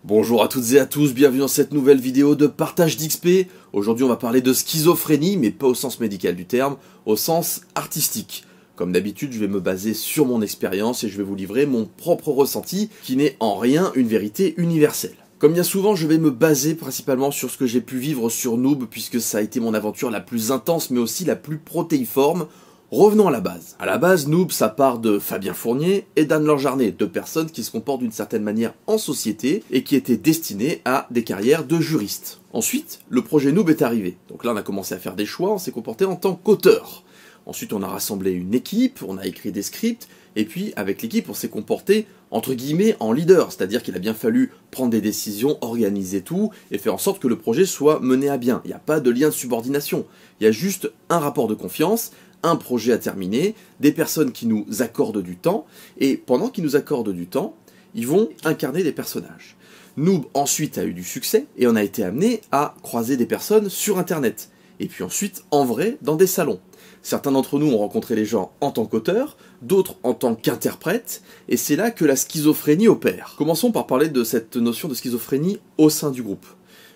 Bonjour à toutes et à tous, bienvenue dans cette nouvelle vidéo de partage d'XP. Aujourd'hui on va parler de schizophrénie, mais pas au sens médical du terme, au sens artistique. Comme d'habitude, je vais me baser sur mon expérience et je vais vous livrer mon propre ressenti, qui n'est en rien une vérité universelle. Comme bien souvent, je vais me baser principalement sur ce que j'ai pu vivre sur Noob, puisque ça a été mon aventure la plus intense, mais aussi la plus protéiforme. Revenons à la base. À la base, Noob, ça part de Fabien Fournier et d'Anne-Laure Jarnet, deux personnes qui se comportent d'une certaine manière en société et qui étaient destinées à des carrières de juristes. Ensuite, le projet Noob est arrivé. Donc là, on a commencé à faire des choix, on s'est comporté en tant qu'auteur. Ensuite, on a rassemblé une équipe, on a écrit des scripts, et puis avec l'équipe, on s'est comporté entre guillemets en leader, c'est-à-dire qu'il a bien fallu prendre des décisions, organiser tout, et faire en sorte que le projet soit mené à bien. Il n'y a pas de lien de subordination, il y a juste un rapport de confiance, un projet à terminer, des personnes qui nous accordent du temps, et pendant qu'ils nous accordent du temps, ils vont incarner des personnages. Noob ensuite a eu du succès, et on a été amené à croiser des personnes sur internet, et puis ensuite en vrai dans des salons. Certains d'entre nous ont rencontré les gens en tant qu'auteurs, d'autres en tant qu'interprètes, et c'est là que la schizophrénie opère. Commençons par parler de cette notion de schizophrénie au sein du groupe.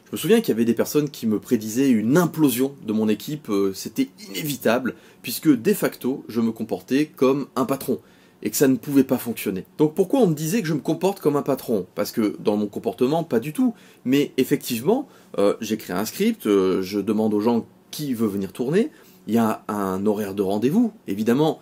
Je me souviens qu'il y avait des personnes qui me prédisaient une implosion de mon équipe, c'était inévitable, puisque de facto, je me comportais comme un patron, et que ça ne pouvait pas fonctionner. Donc pourquoi on me disait que je me comporte comme un patron? Parce que dans mon comportement, pas du tout. Mais effectivement, j'écris un script, je demande aux gens qui veut venir tourner, il y a un horaire de rendez-vous, évidemment,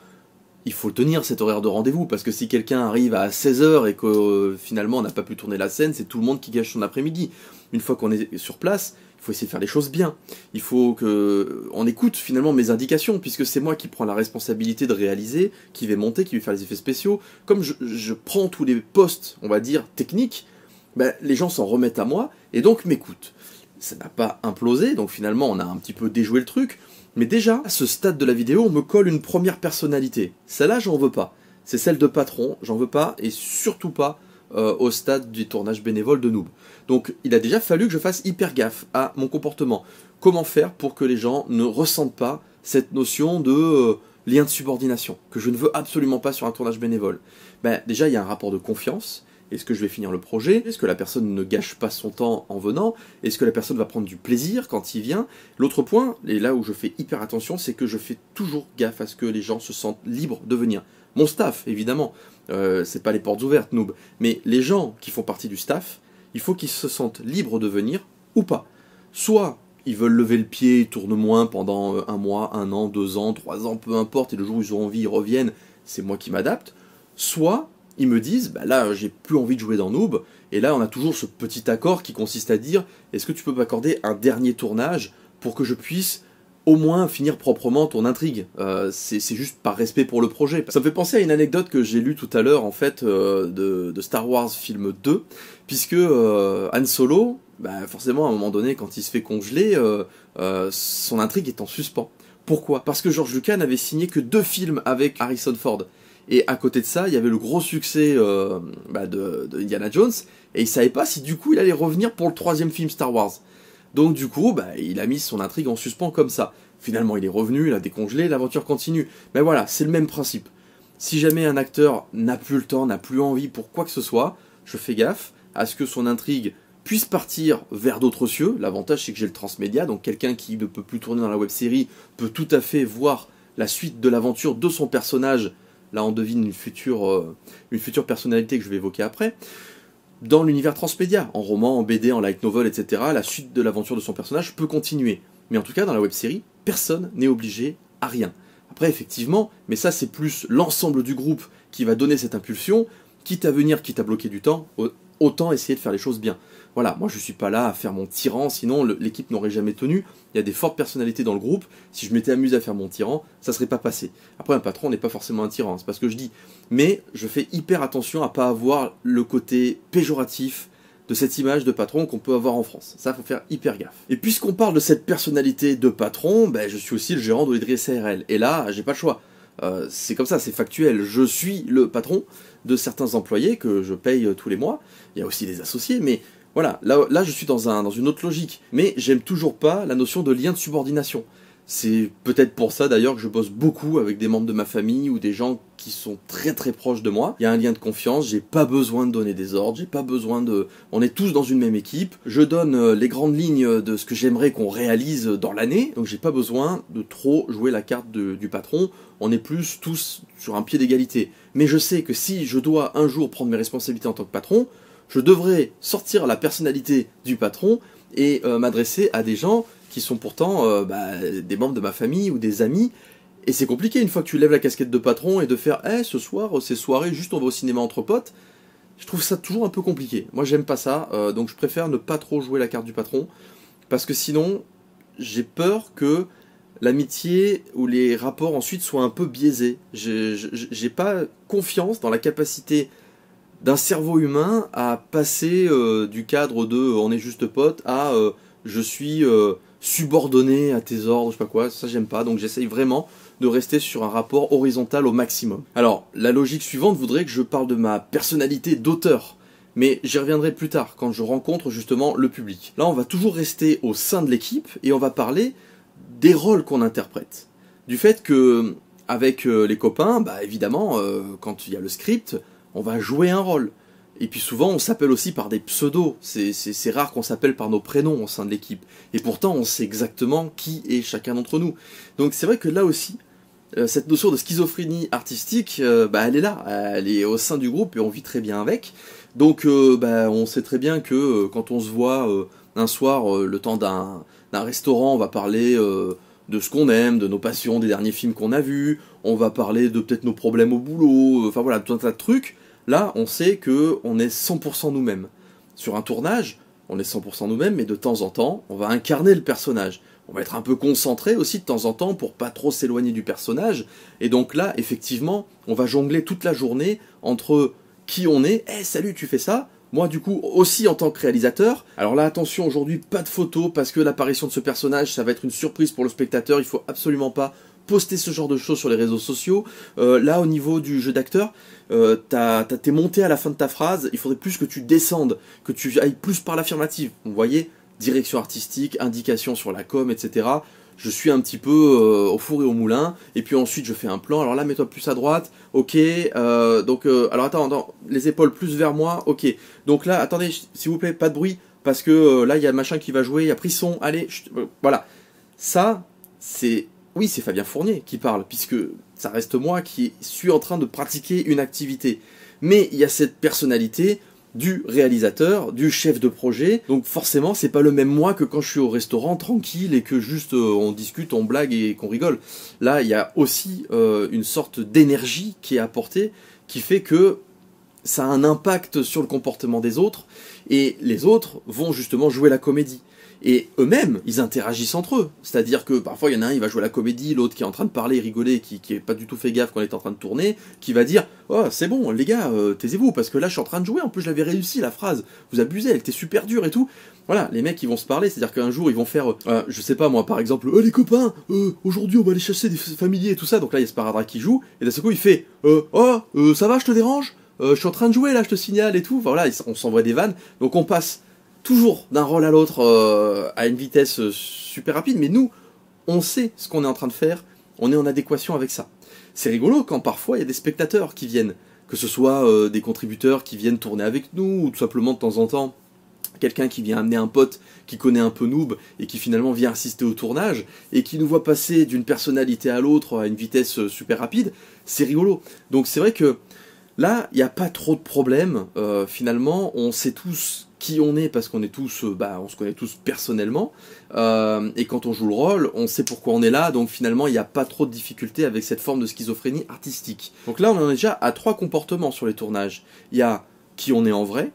il faut tenir cet horaire de rendez-vous, parce que si quelqu'un arrive à 16 h et que finalement on n'a pas pu tourner la scène, c'est tout le monde qui gâche son après-midi. Une fois qu'on est sur place, il faut essayer de faire les choses bien. Il faut qu'on écoute finalement mes indications, puisque c'est moi qui prends la responsabilité de réaliser, qui vais monter, qui vais faire les effets spéciaux. Comme je prends tous les postes, on va dire, techniques, ben, les gens s'en remettent à moi, et donc m'écoutent. Ça n'a pas implosé, donc finalement on a un petit peu déjoué le truc, mais déjà, à ce stade de la vidéo, on me colle une première personnalité. Celle-là, j'en veux pas. C'est celle de patron, j'en veux pas, et surtout pas au stade du tournage bénévole de Noob. Donc il a déjà fallu que je fasse hyper gaffe à mon comportement. Comment faire pour que les gens ne ressentent pas cette notion de lien de subordination, que je ne veux absolument pas sur un tournage bénévole? Ben, déjà, il y a un rapport de confiance. Est-ce que je vais finir le projet? Est-ce que la personne ne gâche pas son temps en venant? Est-ce que la personne va prendre du plaisir quand il vient? L'autre point, et là où je fais hyper attention, c'est que je fais toujours gaffe à ce que les gens se sentent libres de venir. Mon staff, évidemment, c'est pas les portes ouvertes, Noob, mais les gens qui font partie du staff, il faut qu'ils se sentent libres de venir ou pas. Soit ils veulent lever le pied, ils tournent moins pendant un mois, 1 an, 2 ans, 3 ans, peu importe, et le jour où ils ont envie, ils reviennent, c'est moi qui m'adapte. Soit ils me disent, bah là j'ai plus envie de jouer dans Noob, et là on a toujours ce petit accord qui consiste à dire, est-ce que tu peux m'accorder un dernier tournage pour que je puisse au moins finir proprement ton intrigue? C'est juste par respect pour le projet. Ça me fait penser à une anecdote que j'ai lue tout à l'heure en fait de Star Wars film 2, puisque Han Solo, bah, forcément à un moment donné quand il se fait congeler, son intrigue est en suspens. Pourquoi? Parce que George Lucas n'avait signé que 2 films avec Harrison Ford. Et à côté de ça, il y avait le gros succès de Indiana Jones, et il savait pas si du coup il allait revenir pour le 3e film Star Wars. Donc du coup, il a mis son intrigue en suspens comme ça. Finalement, il est revenu, il a décongelé, l'aventure continue. Mais voilà, c'est le même principe. Si jamais un acteur n'a plus le temps, n'a plus envie pour quoi que ce soit, je fais gaffe à ce que son intrigue puisse partir vers d'autres cieux. L'avantage, c'est que j'ai le transmédia, donc quelqu'un qui ne peut plus tourner dans la web-série peut tout à fait voir la suite de l'aventure de son personnage. Là, on devine une future personnalité que je vais évoquer après. Dans l'univers transmédia, en roman, en BD, en light novel, etc., la suite de l'aventure de son personnage peut continuer. Mais en tout cas, dans la web-série, personne n'est obligé à rien. Après, effectivement, mais ça, c'est plus l'ensemble du groupe qui va donner cette impulsion, quitte à venir, quitte à bloquer du temps, autant essayer de faire les choses bien. Voilà, moi je suis pas là à faire mon tyran, sinon l'équipe n'aurait jamais tenu. Il y a des fortes personnalités dans le groupe, si je m'étais amusé à faire mon tyran, ça serait pas passé. Après, un patron n'est pas forcément un tyran, c'est pas ce que je dis. Mais je fais hyper attention à pas avoir le côté péjoratif de cette image de patron qu'on peut avoir en France. Ça, faut faire hyper gaffe. Et puisqu'on parle de cette personnalité de patron, je suis aussi le gérant d'Olydri SARL. Et là, j'ai pas le choix. C'est comme ça, c'est factuel. Je suis le patron de certains employés que je paye tous les mois. Il y a aussi des associés, mais voilà, là je suis dans une autre logique. Mais j'aime toujours pas la notion de lien de subordination. C'est peut-être pour ça d'ailleurs que je bosse beaucoup avec des membres de ma famille ou des gens qui sont très très proches de moi. Il y a un lien de confiance, j'ai pas besoin de donner des ordres, j'ai pas besoin de... On est tous dans une même équipe, je donne les grandes lignes de ce que j'aimerais qu'on réalise dans l'année, donc j'ai pas besoin de trop jouer la carte du patron, on est plus tous sur un pied d'égalité. Mais je sais que si je dois un jour prendre mes responsabilités en tant que patron, je devrais sortir la personnalité du patron et m'adresser à des gens qui sont pourtant des membres de ma famille ou des amis. Et c'est compliqué une fois que tu lèves la casquette de patron et de faire « ce soir, c'est soirée, juste on va au cinéma entre potes ». Je trouve ça toujours un peu compliqué. Moi, j'aime pas ça, donc je préfère ne pas trop jouer la carte du patron, parce que sinon, j'ai peur que l'amitié ou les rapports ensuite soient un peu biaisés. J'ai pas confiance dans la capacité d'un cerveau humain à passer du cadre de on est juste potes à je suis subordonné à tes ordres, je sais pas quoi, ça j'aime pas, donc j'essaye vraiment de rester sur un rapport horizontal au maximum. Alors, la logique suivante voudrait que je parle de ma personnalité d'auteur, mais j'y reviendrai plus tard, quand je rencontre justement le public. Là, on va toujours rester au sein de l'équipe, et on va parler des rôles qu'on interprète. Du fait que, avec les copains, évidemment, quand il y a le script, on va jouer un rôle. Et puis souvent, on s'appelle aussi par des pseudos. C'est rare qu'on s'appelle par nos prénoms au sein de l'équipe. Et pourtant, on sait exactement qui est chacun d'entre nous. Donc c'est vrai que là aussi, cette notion de schizophrénie artistique, elle est là. Elle est au sein du groupe et on vit très bien avec. Donc on sait très bien que quand on se voit un soir, le temps d'un restaurant, on va parler de ce qu'on aime, de nos passions, des derniers films qu'on a vus. On va parler de peut-être nos problèmes au boulot. Enfin voilà, tout un tas de trucs. Là, on sait qu'on est 100% nous-mêmes. Sur un tournage, on est 100% nous-mêmes, mais de temps en temps, on va incarner le personnage. On va être un peu concentré aussi de temps en temps pour pas trop s'éloigner du personnage. Et donc là, effectivement, on va jongler toute la journée entre qui on est. « salut, tu fais ça ?» Moi, du coup, aussi en tant que réalisateur. Alors là, attention, aujourd'hui, pas de photos, parce que l'apparition de ce personnage, ça va être une surprise pour le spectateur. Il faut absolument pas poster ce genre de choses sur les réseaux sociaux. Là, au niveau du jeu d'acteur, t'es monté à la fin de ta phrase, il faudrait plus que tu descendes, que tu ailles plus par l'affirmative. Vous voyez, direction artistique, indication sur la com, etc. Je suis un petit peu au four et au moulin, et puis ensuite je fais un plan, alors là mets-toi plus à droite, ok, alors attends, les épaules plus vers moi, ok. Donc là, attendez, s'il vous plaît, pas de bruit, parce que là il y a machin qui va jouer, il y a Prisson, allez, voilà. Ça, c'est... Oui, c'est Fabien Fournier qui parle, puisque ça reste moi qui suis en train de pratiquer une activité. Mais il y a cette personnalité du réalisateur, du chef de projet, donc forcément c'est pas le même moi que quand je suis au restaurant tranquille et que juste on discute, on blague et qu'on rigole. Là, il y a aussi une sorte d'énergie qui est apportée, qui fait que ça a un impact sur le comportement des autres, et les autres vont justement jouer la comédie. Et eux-mêmes, ils interagissent entre eux. C'est-à-dire que parfois, il y en a un, il va jouer la comédie, l'autre qui est en train de parler, rigoler, qui est pas du tout fait gaffe quand on est en train de tourner, qui va dire « Oh, c'est bon, les gars, taisez-vous, parce que là, je suis en train de jouer, en plus, je l'avais réussi, la phrase, vous abusez, elle était super dure et tout. » Voilà, les mecs, ils vont se parler, c'est-à-dire qu'un jour, ils vont faire, je sais pas, moi, par exemple, « les copains, aujourd'hui, on va aller chasser des familiers et tout ça. » Donc là, il y a Sparadrap qui joue, et d'un seul coup, il fait « ça va, je te dérange je suis en train de jouer, là, je te signale et tout. » Enfin voilà, on s'envoie des vannes, donc on passe toujours d'un rôle à l'autre à une vitesse super rapide, mais nous, on sait ce qu'on est en train de faire, on est en adéquation avec ça. C'est rigolo quand parfois il y a des spectateurs qui viennent, que ce soit des contributeurs qui viennent tourner avec nous, ou tout simplement de temps en temps, quelqu'un qui vient amener un pote qui connaît un peu Noob et qui finalement vient assister au tournage, et qui nous voit passer d'une personnalité à l'autre à une vitesse super rapide, c'est rigolo. Donc c'est vrai que là, il n'y a pas trop de problèmes, finalement, on sait tous qui on est parce qu'on est tous, on se connaît tous personnellement, et quand on joue le rôle, on sait pourquoi on est là, donc finalement il n'y a pas trop de difficultés avec cette forme de schizophrénie artistique. Donc là on en est déjà à 3 comportements sur les tournages. Il y a qui on est en vrai,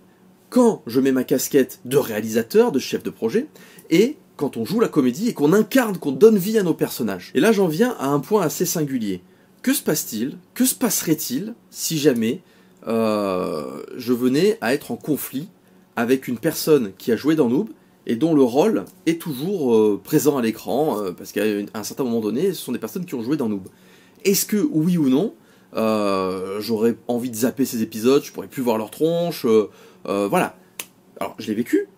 quand je mets ma casquette de réalisateur, de chef de projet, et quand on joue la comédie et qu'on incarne, qu'on donne vie à nos personnages. Et là j'en viens à un point assez singulier. Que se passe-t-il, que se passerait-il si jamais je venais à être en conflit avec une personne qui a joué dans Noob et dont le rôle est toujours présent à l'écran, parce qu'à un certain moment donné, ce sont des personnes qui ont joué dans Noob. Est-ce que, oui ou non, j'aurais envie de zapper ces épisodes, je pourrais plus voir leur tronche, voilà. Alors, je l'ai vécu,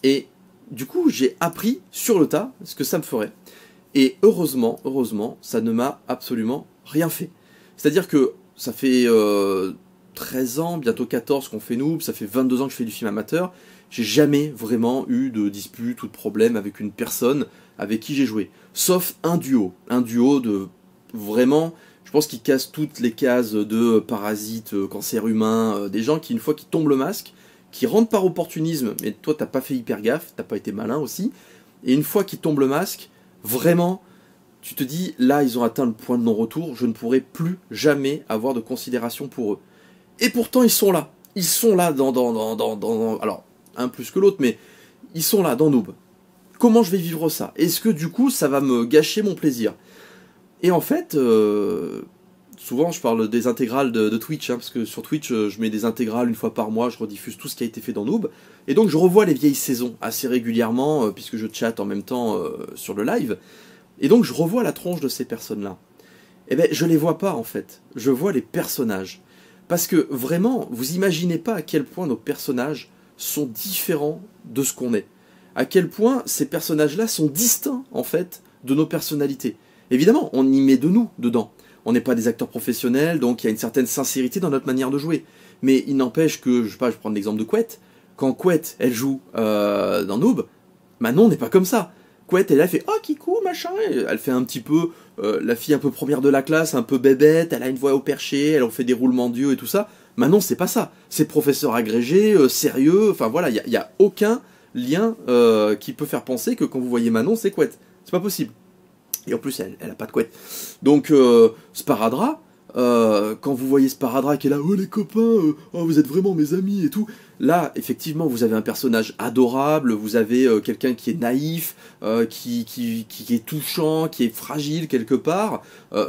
et du coup, j'ai appris sur le tas ce que ça me ferait. Et heureusement, ça ne m'a absolument rien fait. C'est-à-dire que ça fait 13 ans, bientôt 14 qu'on fait Noob, ça fait 22 ans que je fais du film amateur, j'ai jamais vraiment eu de dispute ou de problème avec une personne avec qui j'ai joué. Sauf un duo de vraiment, je pense qu'ils cassent toutes les cases de parasites, cancer humain, des gens qui, une fois qu'ils tombent le masque, qui rentrent par opportunisme, mais toi t'as pas fait hyper gaffe, t'as pas été malin aussi, et une fois qu'ils tombent le masque, vraiment, tu te dis, là ils ont atteint le point de non-retour, je ne pourrai plus jamais avoir de considération pour eux. Et pourtant ils sont là alors, un plus que l'autre, mais ils sont là dans Noob. Comment je vais vivre ça? Est-ce que du coup ça va me gâcher mon plaisir? Et en fait, souvent je parle des intégrales de Twitch, parce que sur Twitch je mets des intégrales une fois par mois, je rediffuse tout ce qui a été fait dans Noob, et donc je revois les vieilles saisons assez régulièrement, puisque je chatte en même temps sur le live, et donc je revois la tronche de ces personnes-là. Eh ben je les vois pas en fait, je vois les personnages. Parce que vraiment, vous imaginez pas à quel point nos personnages sont différents de ce qu'on est. À quel point ces personnages-là sont distincts en fait de nos personnalités. Évidemment, on y met de nous dedans. On n'est pas des acteurs professionnels, donc il y a une certaine sincérité dans notre manière de jouer. Mais il n'empêche que, je sais pas, je prends l'exemple de Couette. Quand Couette, elle joue dans Noob, Manon n'est pas comme ça. Couette, elle fait « Oh, Kikou, machin !» Elle fait un petit peu la fille un peu première de la classe, un peu bébête, elle a une voix au perché, elle en fait des roulements d'yeux et tout ça. Manon, c'est pas ça. C'est professeur agrégé, sérieux, enfin voilà, il y a aucun lien qui peut faire penser que quand vous voyez Manon, c'est Couette. C'est pas possible. Et en plus, elle a pas de couette. Donc, Sparadrap, quand vous voyez Sparadrap qui est là, oh les copains, oh, vous êtes vraiment mes amis et tout. Là, effectivement, vous avez un personnage adorable, vous avez quelqu'un qui est naïf, qui est touchant, qui est fragile quelque part.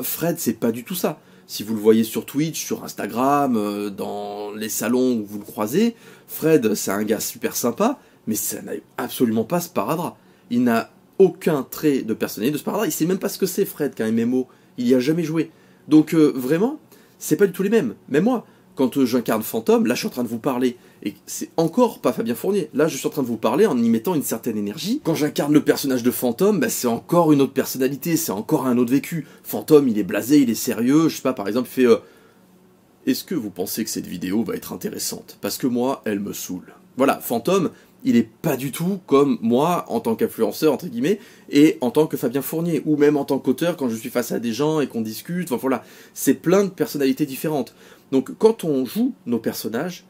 Fred, c'est pas du tout ça. Si vous le voyez sur Twitch, sur Instagram, dans les salons où vous le croisez, Fred, c'est un gars super sympa, mais ça n'a absolument pas Sparadrap. Il n'a aucun trait de personnalité de Sparadrap. Il sait même pas ce que c'est Fred qu'un MMO. Il y a jamais joué. Donc vraiment, c'est pas du tout les mêmes. Même moi, quand j'incarne Fantôme, là je suis en train de vous parler, et c'est encore pas Fabien Fournier. Là je suis en train de vous parler en y mettant une certaine énergie. Quand j'incarne le personnage de Fantôme, bah, c'est encore une autre personnalité, c'est encore un autre vécu. Fantôme, il est blasé, il est sérieux. Je sais pas, par exemple, il fait est-ce que vous pensez que cette vidéo va être intéressante? Parce que moi, elle me saoule. Voilà, Fantôme, il est pas du tout comme moi, en tant qu'influenceur, entre guillemets, et en tant que Fabien Fournier, ou même en tant qu'auteur, quand je suis face à des gens et qu'on discute, enfin voilà, c'est plein de personnalités différentes. Donc quand on joue nos personnages,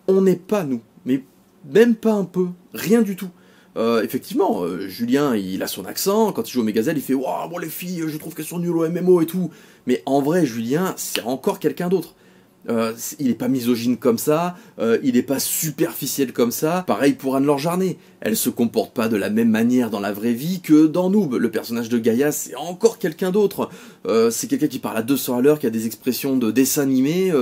on n'est pas nous, mais même pas un peu, rien du tout. Effectivement, Julien, il a son accent, quand il joue au Megazelle, il fait « Waouh, bon les filles, je trouve qu'elles sont nulles au MMO et tout », mais en vrai, Julien, c'est encore quelqu'un d'autre. Il est pas misogyne comme ça, il est pas superficiel comme ça. Pareil pour Anne-Laure Jarnet, elle se comporte pas de la même manière dans la vraie vie que dans Noob. Le personnage de Gaïa, c'est encore quelqu'un d'autre. C'est quelqu'un qui parle à 200 à l'heure, qui a des expressions de dessin animé,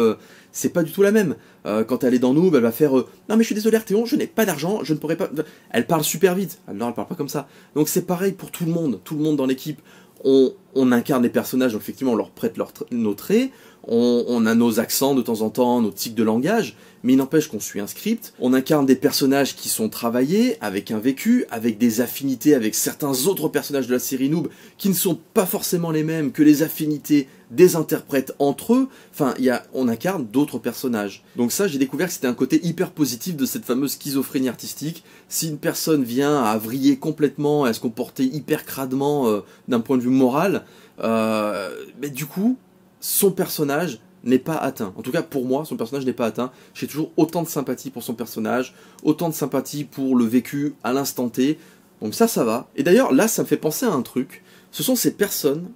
c'est pas du tout la même. Quand elle est dans Noob, elle va faire non mais je suis désolé Arthéon, je n'ai pas d'argent, je ne pourrais pas... Elle parle super vite, Anne-Laure elle parle pas comme ça. Donc c'est pareil pour tout le monde dans l'équipe. On incarne des personnages, donc effectivement on leur prête nos traits, on a nos accents de temps en temps, nos tics de langage, mais il n'empêche qu'on suit un script, on incarne des personnages qui sont travaillés, avec un vécu, avec des affinités avec certains autres personnages de la série Noob, qui ne sont pas forcément les mêmes que les affinités des interprètes entre eux, enfin on incarne d'autres personnages. Donc ça j'ai découvert que c'était un côté hyper positif de cette fameuse schizophrénie artistique. Si une personne vient à vriller complètement, à se comporter hyper cradement d'un point de vue moral, mais du coup, son personnage n'est pas atteint. En tout cas, pour moi, son personnage n'est pas atteint. J'ai toujours autant de sympathie pour son personnage, autant de sympathie pour le vécu à l'instant T. Donc ça va. Et d'ailleurs, là, ça me fait penser à un truc. Ce sont ces personnes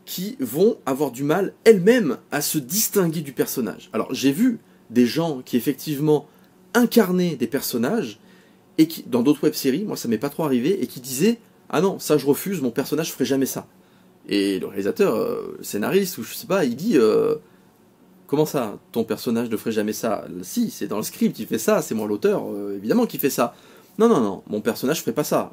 qui vont avoir du mal elles-mêmes à se distinguer du personnage. Alors, j'ai vu des gens qui, effectivement, incarnaient des personnages, et qui, dans d'autres web-séries, moi, ça m'est pas trop arrivé, et qui disaient « Ah non, ça, je refuse, mon personnage ferait jamais ça. » Et le réalisateur, le scénariste, ou je sais pas, il dit comment ça, ton personnage ne ferait jamais ça? Si, c'est dans le script, il fait ça, c'est moi l'auteur, évidemment qu'il fait ça. Non, mon personnage ferait pas ça.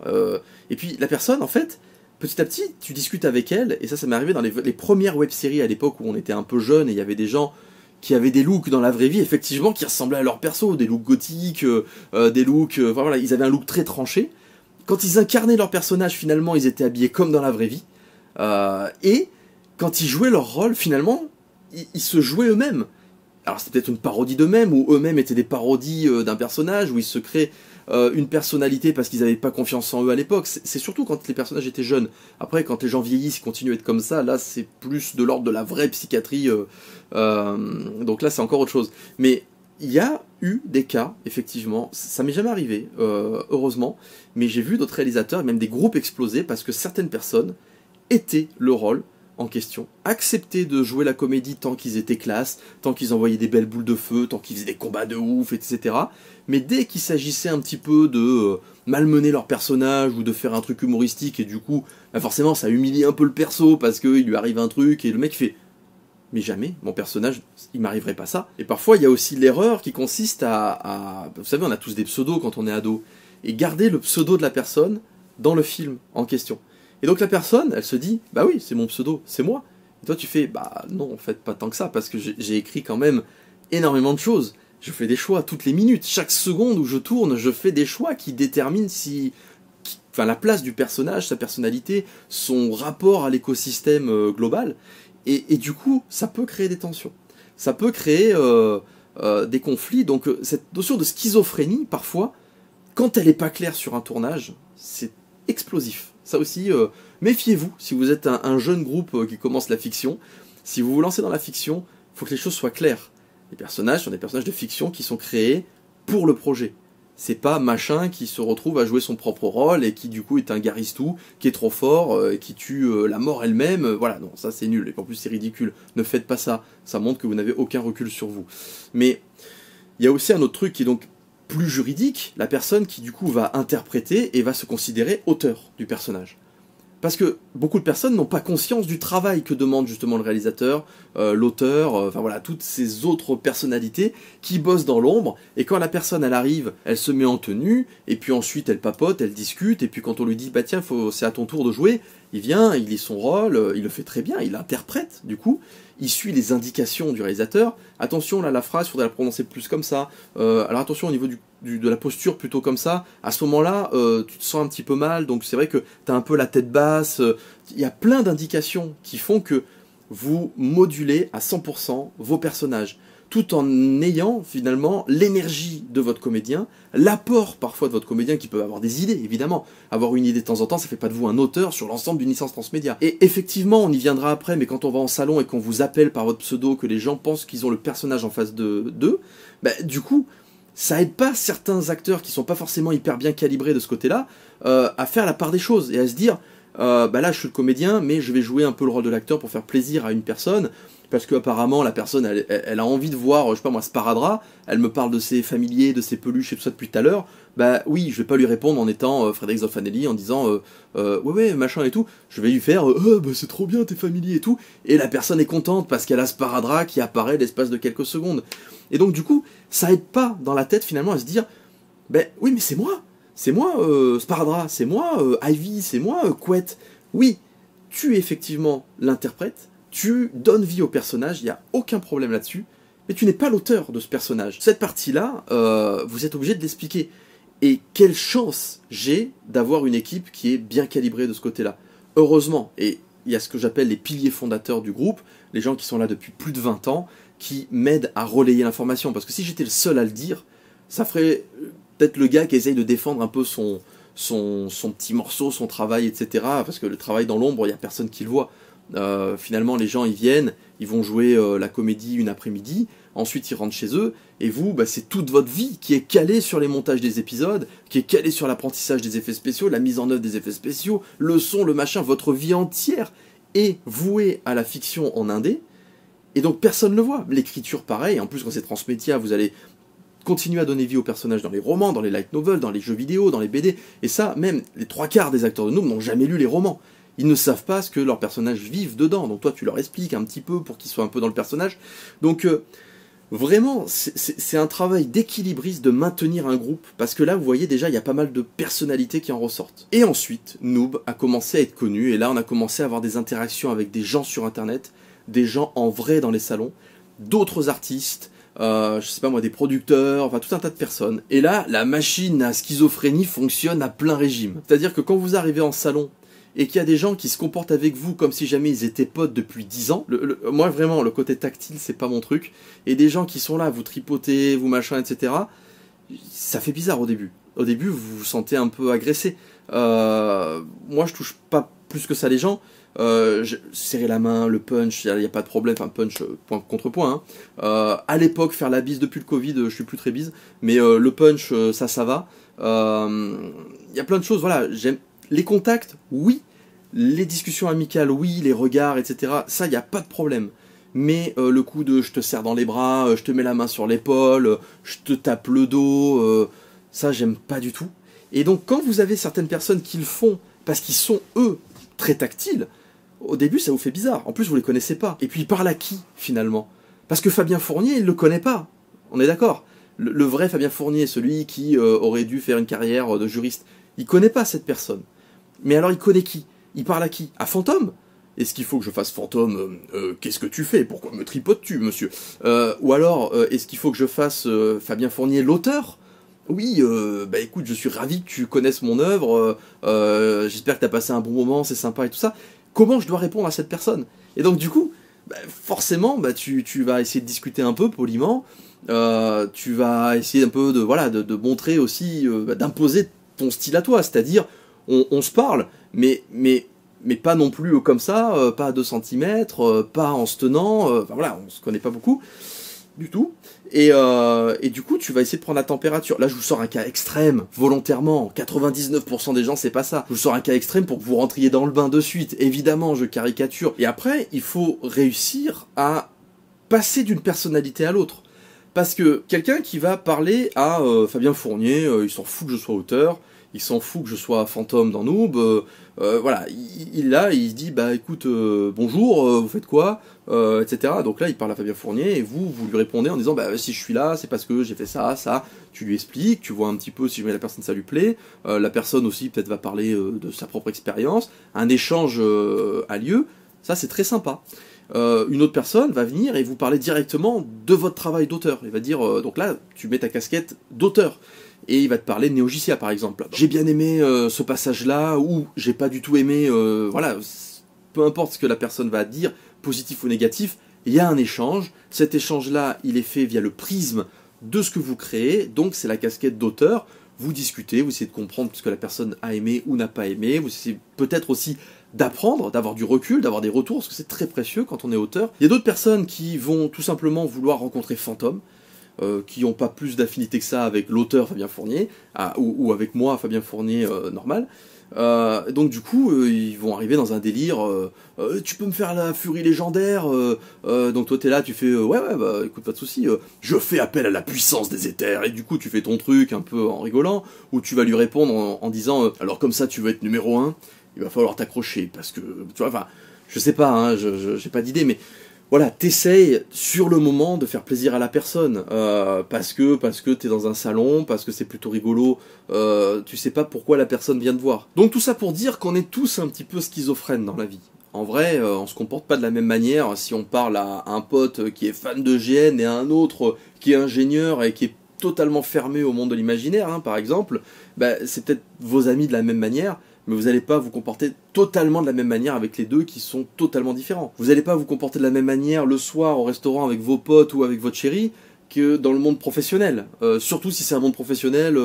Et puis la personne, en fait, petit à petit, tu discutes avec elle, et ça m'est arrivé dans les premières web-séries à l'époque où on était un peu jeunes, et il y avait des gens qui avaient des looks dans la vraie vie, effectivement, qui ressemblaient à leur perso, des looks gothiques, des looks... voilà, ils avaient un look très tranché. Quand ils incarnaient leur personnage, finalement, ils étaient habillés comme dans la vraie vie. Et quand ils jouaient leur rôle, finalement, ils se jouaient eux-mêmes. Alors c'était peut-être une parodie d'eux-mêmes, ou eux-mêmes étaient des parodies d'un personnage, où ils se créent une personnalité parce qu'ils n'avaient pas confiance en eux à l'époque. C'est surtout quand les personnages étaient jeunes. Après, quand les gens vieillissent, ils continuent à être comme ça, là c'est plus de l'ordre de la vraie psychiatrie, donc là c'est encore autre chose. Mais il y a eu des cas, effectivement, ça m'est jamais arrivé, heureusement, mais j'ai vu d'autres réalisateurs, et même des groupes exploser, parce que certaines personnes étaient le rôle en question, acceptaient de jouer la comédie tant qu'ils étaient classe, tant qu'ils envoyaient des belles boules de feu, tant qu'ils faisaient des combats de ouf, etc. Mais dès qu'il s'agissait un petit peu de malmener leur personnage ou de faire un truc humoristique, et du coup, bah forcément ça humilie un peu le perso parce qu'il lui arrive un truc et le mec fait « mais jamais, mon personnage, il m'arriverait pas ça ». Et parfois il y a aussi l'erreur qui consiste à... Vous savez, on a tous des pseudos quand on est ado, et garder le pseudo de la personne dans le film en question. Et donc la personne, elle se dit, bah oui, c'est mon pseudo, c'est moi. Et toi tu fais, bah non, en fait, pas tant que ça, parce que j'ai écrit quand même énormément de choses. Je fais des choix toutes les minutes. Chaque seconde où je tourne, je fais des choix qui déterminent enfin, la place du personnage, sa personnalité, son rapport à l'écosystème global. Et du coup, ça peut créer des tensions. Ça peut créer des conflits. Donc cette notion de schizophrénie, parfois, quand elle n'est pas claire sur un tournage, c'est explosif. Ça aussi, méfiez-vous si vous êtes un jeune groupe qui commence la fiction. Si vous vous lancez dans la fiction, il faut que les choses soient claires. Les personnages sont des personnages de fiction qui sont créés pour le projet. C'est pas machin qui se retrouve à jouer son propre rôle et qui du coup est un garistou, qui est trop fort, qui tue la mort elle-même. Voilà, non, ça c'est nul. Et en plus c'est ridicule. Ne faites pas ça. Ça montre que vous n'avez aucun recul sur vous. Mais il y a aussi un autre truc qui est donc plus juridique, la personne qui du coup va interpréter et va se considérer auteur du personnage. Parce que beaucoup de personnes n'ont pas conscience du travail que demande justement le réalisateur, l'auteur, enfin voilà, toutes ces autres personnalités qui bossent dans l'ombre, et quand la personne elle arrive, elle se met en tenue, et puis ensuite elle papote, elle discute, et puis quand on lui dit bah tiens, c'est à ton tour de jouer, il vient, il lit son rôle, il le fait très bien, il interprète du coup, il suit les indications du réalisateur, attention là la phrase, il faudrait la prononcer plus comme ça, alors attention au niveau de la posture plutôt comme ça, à ce moment-là, tu te sens un petit peu mal, donc c'est vrai que tu as un peu la tête basse, il y a plein d'indications qui font que vous modulez à 100% vos personnages, tout en ayant finalement l'énergie de votre comédien, l'apport parfois de votre comédien qui peut avoir des idées, évidemment. Avoir une idée de temps en temps, ça fait pas de vous un auteur sur l'ensemble d'une licence transmédia. Et effectivement, on y viendra après, mais quand on va en salon et qu'on vous appelle par votre pseudo, que les gens pensent qu'ils ont le personnage en face d'eux, bah, du coup, ça aide pas certains acteurs qui sont pas forcément hyper bien calibrés de ce côté-là à faire la part des choses et à se dire bah là je suis le comédien mais je vais jouer un peu le rôle de l'acteur pour faire plaisir à une personne parce que apparemment la personne elle a envie de voir, je sais pas moi, Sparadrap, elle me parle de ses familiers, de ses peluches et tout ça depuis tout à l'heure, bah oui, je vais pas lui répondre en étant Frédéric Zoffanelli en disant ouais machin et tout, je vais lui faire bah c'est trop bien tes familiers et tout, et la personne est contente parce qu'elle a Sparadrap qui apparaît l'espace de quelques secondes. Et donc du coup, ça aide pas dans la tête finalement à se dire ben oui mais c'est moi Sparadrap, c'est moi Ivy, c'est moi Couette. Oui, tu es effectivement l'interprète, tu donnes vie au personnage, il n'y a aucun problème là-dessus, mais tu n'es pas l'auteur de ce personnage. Cette partie-là, vous êtes obligé de l'expliquer. Et quelle chance j'ai d'avoir une équipe qui est bien calibrée de ce côté-là. Heureusement, et il y a ce que j'appelle les piliers fondateurs du groupe, les gens qui sont là depuis plus de 20 ans, qui m'aident à relayer l'information. Parce que si j'étais le seul à le dire, ça ferait peut-être le gars qui essaye de défendre un peu son petit morceau, son travail, etc. Parce que le travail dans l'ombre, il n'y a personne qui le voit. Finalement, les gens, ils viennent, ils vont jouer la comédie une après-midi, ensuite ils rentrent chez eux, et vous, bah, c'est toute votre vie qui est calée sur les montages des épisodes, qui est calée sur l'apprentissage des effets spéciaux, la mise en œuvre des effets spéciaux, le son, le machin, votre vie entière est vouée à la fiction en indé, et donc personne ne le voit. L'écriture, pareil, en plus quand c'est transmédia, vous allez continuer à donner vie aux personnages dans les romans, dans les light novels, dans les jeux vidéo, dans les BD, et ça, même les 3/4 des acteurs de Noob n'ont jamais lu les romans. Ils ne savent pas ce que leurs personnages vivent dedans, donc toi tu leur expliques un petit peu pour qu'ils soient un peu dans le personnage. Donc vraiment, c'est un travail d'équilibriste de maintenir un groupe, parce que là vous voyez déjà il y a pas mal de personnalités qui en ressortent. Et ensuite, Noob a commencé à être connu, et là on a commencé à avoir des interactions avec des gens sur internet, des gens en vrai dans les salons, d'autres artistes, je sais pas moi, des producteurs, enfin tout un tas de personnes. Et là, la machine à schizophrénie fonctionne à plein régime. C'est-à-dire que quand vous arrivez en salon, et qu'il y a des gens qui se comportent avec vous comme si jamais ils étaient potes depuis 10 ans, moi vraiment, le côté tactile, c'est pas mon truc, et des gens qui sont là, vous tripotez, vous machin, etc., ça fait bizarre au début. Au début, vous vous sentez un peu agressé. Moi, je touche pas plus que ça les gens. Serrer la main, le punch, il n'y a pas de problème, enfin punch, point contre point. Hein. À l'époque, faire la bise depuis le Covid, je suis plus très bise, mais le punch, ça va. Il y a plein de choses, voilà, j'aime les contacts, oui, les discussions amicales, oui, les regards, etc. Ça, il n'y a pas de problème. Mais le coup de je te serre dans les bras, je te mets la main sur l'épaule, je te tape le dos, ça, j'aime pas du tout. Et donc, quand vous avez certaines personnes qui le font parce qu'ils sont, eux, très tactiles, au début, ça vous fait bizarre. En plus, vous les connaissez pas. Et puis, il parle à qui, finalement? Parce que Fabien Fournier, il le connaît pas. On est d'accord. Le vrai Fabien Fournier, celui qui aurait dû faire une carrière de juriste, il connaît pas cette personne. Mais alors, il connaît qui? Il parle à qui? À Fantôme? Est-ce qu'il faut que je fasse Fantôme? Qu'est-ce que tu fais? Pourquoi me tripotes-tu, monsieur? Ou alors, est-ce qu'il faut que je fasse Fabien Fournier, l'auteur? Oui, bah écoute, je suis ravi que tu connaisses mon œuvre, j'espère que tu as passé un bon moment, c'est sympa et tout ça. Comment je dois répondre à cette personne? Et donc du coup, bah, forcément, bah, tu vas essayer de discuter un peu poliment, tu vas essayer un peu de montrer aussi, d'imposer ton style à toi, c'est-à-dire, on se parle, mais pas non plus comme ça, pas à 2 centimètres, pas en se tenant, enfin voilà, on se connaît pas beaucoup, du tout. Et du coup, tu vas essayer de prendre la température. Là, je vous sors un cas extrême, volontairement. 99% des gens, c'est pas ça. Je vous sors un cas extrême pour que vous rentriez dans le bain de suite. Évidemment, je caricature. Et après, il faut réussir à passer d'une personnalité à l'autre. Parce que quelqu'un qui va parler à Fabien Fournier, il s'en fout que je sois auteur, il s'en fout que je sois fantôme dans Noob, voilà, il se dit, bah écoute, bonjour, vous faites quoi, etc. Donc là, il parle à Fabien Fournier, et vous lui répondez en disant, bah si je suis là, c'est parce que j'ai fait ça, ça, tu lui expliques, tu vois un petit peu si jamais la personne ça lui plaît, la personne aussi peut-être va parler de sa propre expérience, un échange a lieu, ça c'est très sympa. Une autre personne va venir et vous parler directement de votre travail d'auteur. Il va dire, donc là, tu mets ta casquette d'auteur. Et il va te parler de Neo Geesia, par exemple. J'ai bien aimé ce passage-là, ou j'ai pas du tout aimé, voilà, peu importe ce que la personne va dire, positif ou négatif, il y a un échange. Cet échange-là, il est fait via le prisme de ce que vous créez, donc c'est la casquette d'auteur. Vous discutez, vous essayez de comprendre ce que la personne a aimé ou n'a pas aimé, vous essayez peut-être aussi d'apprendre, d'avoir du recul, d'avoir des retours, parce que c'est très précieux quand on est auteur. Il y a d'autres personnes qui vont tout simplement vouloir rencontrer Fantôme, qui n'ont pas plus d'affinité que ça avec l'auteur Fabien Fournier, ou avec moi, Fabien Fournier, normal. Donc du coup, ils vont arriver dans un délire, tu peux me faire la furie légendaire, donc toi t'es là, tu fais, ouais, bah écoute, pas de soucis, je fais appel à la puissance des éthers, et du coup tu fais ton truc un peu en rigolant, ou tu vas lui répondre en disant, alors comme ça tu veux être numéro 1, il va falloir t'accrocher, parce que, tu vois, enfin, je sais pas, hein, j'ai pas d'idée, mais voilà, t'essayes sur le moment de faire plaisir à la personne, parce que t'es dans un salon, parce que c'est plutôt rigolo, tu sais pas pourquoi la personne vient te voir. Donc tout ça pour dire qu'on est tous un petit peu schizophrènes dans la vie. En vrai, on se comporte pas de la même manière si on parle à un pote qui est fan de GN et à un autre qui est ingénieur et qui est totalement fermé au monde de l'imaginaire, hein, par exemple, bah, c'est peut-être vos amis de la même manière, mais vous n'allez pas vous comporter totalement de la même manière avec les deux qui sont totalement différents. Vous n'allez pas vous comporter de la même manière le soir au restaurant avec vos potes ou avec votre chérie que dans le monde professionnel. Surtout si c'est un monde professionnel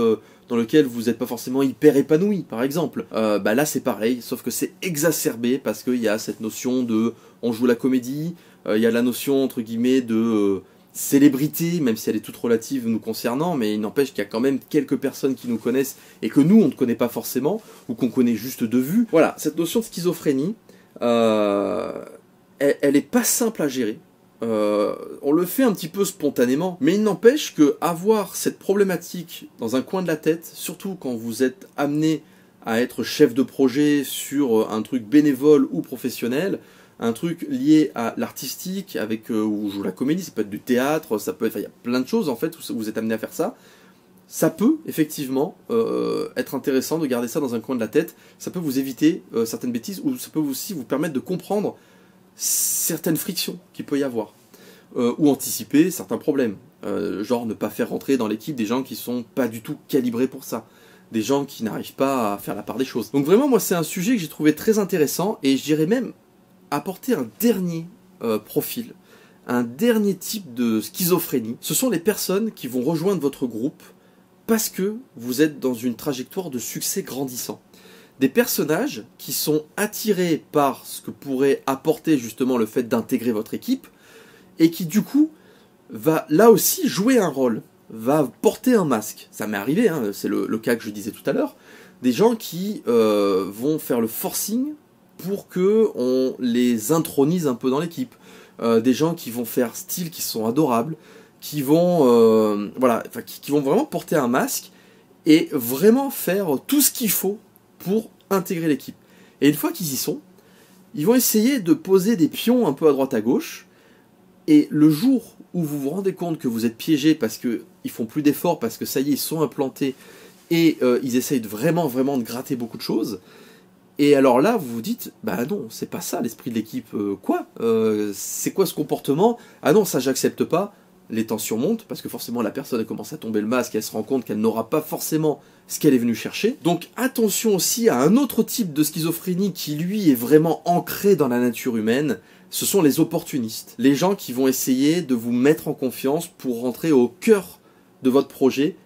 dans lequel vous n'êtes pas forcément hyper épanoui, par exemple. Bah là c'est pareil, sauf que c'est exacerbé parce qu'il y a cette notion de on joue la comédie, il y a la notion entre guillemets de célébrité, même si elle est toute relative nous concernant, mais il n'empêche qu'il y a quand même quelques personnes qui nous connaissent et que nous on ne connaît pas forcément, ou qu'on connaît juste de vue. Voilà, cette notion de schizophrénie, elle est pas simple à gérer. On le fait un petit peu spontanément, mais il n'empêche que avoir cette problématique dans un coin de la tête, surtout quand vous êtes amené à être chef de projet sur un truc bénévole ou professionnel, un truc lié à l'artistique, avec où joue la comédie, ça peut être du théâtre, ça peut être, il y a plein de choses en fait où vous êtes amené à faire ça. Ça peut effectivement être intéressant de garder ça dans un coin de la tête. Ça peut vous éviter certaines bêtises, ou ça peut aussi vous permettre de comprendre certaines frictions qu'il peut y avoir, ou anticiper certains problèmes, genre ne pas faire rentrer dans l'équipe des gens qui sont pas du tout calibrés pour ça. des gens qui n'arrivent pas à faire la part des choses. Donc vraiment, moi, c'est un sujet que j'ai trouvé très intéressant, et je dirais même apporter un dernier profil, un dernier type de schizophrénie. Ce sont les personnes qui vont rejoindre votre groupe parce que vous êtes dans une trajectoire de succès grandissant. Des personnages qui sont attirés par ce que pourrait apporter justement le fait d'intégrer votre équipe, et qui du coup va là aussi jouer un rôle, va porter un masque. Ça m'est arrivé, hein, c'est le cas que je disais tout à l'heure, des gens qui vont faire le forcing pour que on les intronise un peu dans l'équipe, des gens qui vont faire style, qui sont adorables, qui vont voilà, qui vont vraiment porter un masque et vraiment faire tout ce qu'il faut pour intégrer l'équipe. Et une fois qu'ils y sont, ils vont essayer de poser des pions un peu à droite à gauche, et le jour où vous vous rendez compte que vous êtes piégé parce qu'ils font plus d'efforts, parce que ça y est, ils sont implantés, et ils essayent vraiment de gratter beaucoup de choses, et alors là, vous vous dites, bah non, c'est pas ça l'esprit de l'équipe, quoi c'est quoi ce comportement? Ah non, ça j'accepte pas. Les tensions montent, parce que forcément la personne elle commence à tomber le masque, et elle se rend compte qu'elle n'aura pas forcément ce qu'elle est venue chercher. Donc attention aussi à un autre type de schizophrénie qui lui est vraiment ancré dans la nature humaine, ce sont les opportunistes. Les gens qui vont essayer de vous mettre en confiance pour rentrer au cœur de votre projet,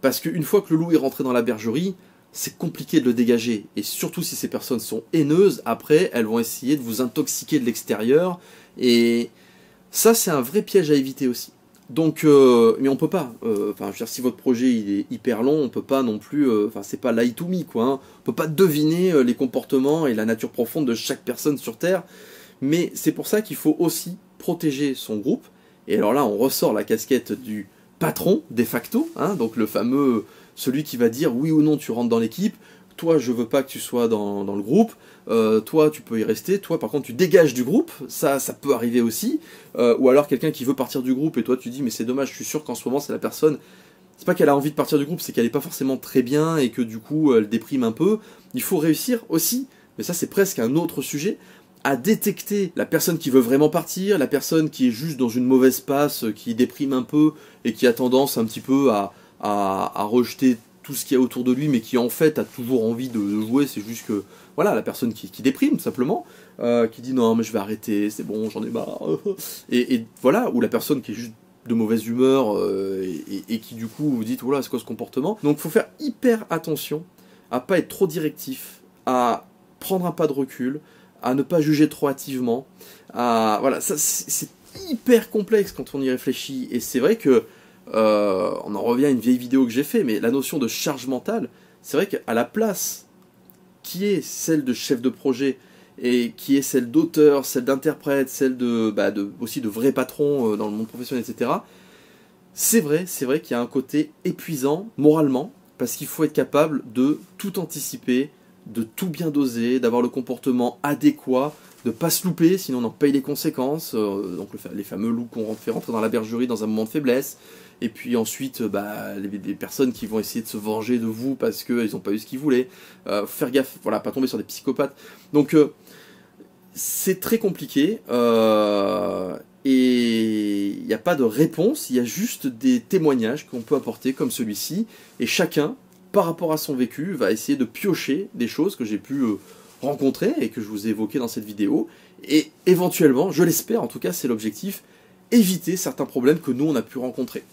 parce qu'une fois que le loup est rentré dans la bergerie, c'est compliqué de le dégager. Et surtout si ces personnes sont haineuses, après elles vont essayer de vous intoxiquer de l'extérieur, et ça c'est un vrai piège à éviter aussi. Donc, mais on peut pas, enfin, je veux dire, si votre projet il est hyper long, on peut pas non plus, enfin, c'est pas lie to me, quoi, hein. On peut pas deviner les comportements et la nature profonde de chaque personne sur Terre, mais c'est pour ça qu'il faut aussi protéger son groupe, et alors là, on ressort la casquette du patron, de facto, hein, donc le fameux, celui qui va dire oui ou non tu rentres dans l'équipe, toi je veux pas que tu sois dans le groupe, toi tu peux y rester, toi par contre tu dégages du groupe, ça peut arriver aussi, ou alors quelqu'un qui veut partir du groupe et toi tu dis mais c'est dommage, je suis sûr qu'en ce moment c'est la personne, c'est pas qu'elle a envie de partir du groupe, c'est qu'elle est pas forcément très bien et que du coup elle déprime un peu. Il faut réussir aussi, mais ça c'est presque un autre sujet, à détecter la personne qui veut vraiment partir, la personne qui est juste dans une mauvaise passe, qui déprime un peu et qui a tendance un petit peu à rejeter tout ce qu'il y a autour de lui, mais qui en fait a toujours envie de jouer, c'est juste que, voilà, la personne qui déprime simplement, qui dit non mais je vais arrêter, c'est bon, j'en ai marre, et voilà, ou la personne qui est juste de mauvaise humeur, et qui du coup vous dites, voilà, c'est quoi ce comportement? Donc faut faire hyper attention à pas être trop directif, à prendre un pas de recul, à ne pas juger trop hâtivement, voilà, ça c'est hyper complexe quand on y réfléchit, et c'est vrai que on en revient à une vieille vidéo que j'ai fait, mais la notion de charge mentale, c'est vrai qu'à la place qui est celle de chef de projet, et qui est celle d'auteur, celle d'interprète, celle aussi de vrai patron dans le monde professionnel, etc., c'est vrai qu'il y a un côté épuisant moralement, parce qu'il faut être capable de tout anticiper, de tout bien doser, d'avoir le comportement adéquat, de pas se louper, sinon on en paye les conséquences, donc les fameux loups qu'on fait rentrer dans la bergerie dans un moment de faiblesse, et puis ensuite les personnes qui vont essayer de se venger de vous parce qu'ils n'ont pas eu ce qu'ils voulaient, faire gaffe, voilà, pas tomber sur des psychopathes, donc c'est très compliqué, et il n'y a pas de réponse, il y a juste des témoignages qu'on peut apporter comme celui-ci, et chacun, par rapport à son vécu, va essayer de piocher des choses que j'ai pu rencontrer et que je vous ai évoquées dans cette vidéo, et éventuellement, je l'espère, en tout cas c'est l'objectif, éviter certains problèmes que nous on a pu rencontrer.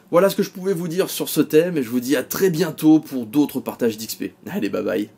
Voilà ce que je pouvais vous dire sur ce thème, et je vous dis à très bientôt pour d'autres partages d'XP. Allez, bye bye.